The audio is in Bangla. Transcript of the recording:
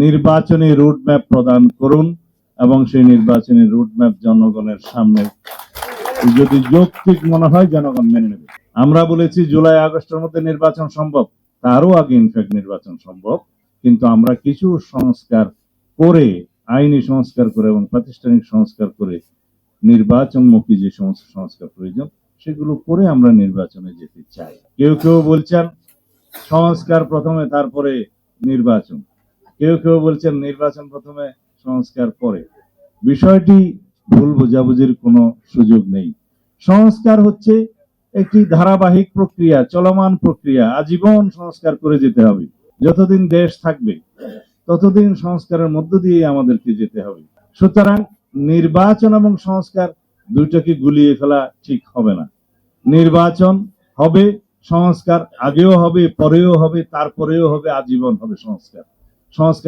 নির্বাচনী রুটম্যাপ প্রদান করুন এবং সেই নির্বাচনী রুটম্যাপ জনগণের সামনে যদি যৌক্তিক মনে হয় জনগণ মেনে নেবে। আমরা বলেছি জুলাই আগস্টের মধ্যে নির্বাচন সম্ভব, তারও আগে ইনফ্যাক্ট নির্বাচন সম্ভব, কিন্তু আমরা কিছু সংস্কার করে, আইনি সংস্কার করে এবং প্রাতিষ্ঠানিক সংস্কার করে নির্বাচনমুখী যে সমস্ত সংস্কার প্রয়োজন সেগুলো করে আমরা নির্বাচনে যেতে চাই। কেউ কেউ বলছেন সংস্কার প্রথমে তারপরে নির্বাচন, কেউ কেউ বলছেন নির্বাচন প্রথমে সংস্কার পরে। বিষয়টি ভুল বোঝাবুঝির কোনো সুযোগ নেই। সংস্কার হচ্ছে একটি ধারাবাহিক প্রক্রিয়া, চলমান প্রক্রিয়া, আজীবন সংস্কার করে যেতে হবে। যতদিন দেশ থাকবে ততদিন সংস্কারের মধ্য দিয়ে আমাদেরকে যেতে হবে। সুতরাং নির্বাচন এবং সংস্কার দুইটাকে গুলিয়ে ফেলা ঠিক হবে না। নির্বাচন হবে, সংস্কার আগেও হবে, পরেও হবে, তারপরেও হবে, আজীবন হবে সংস্কার। সংস্কার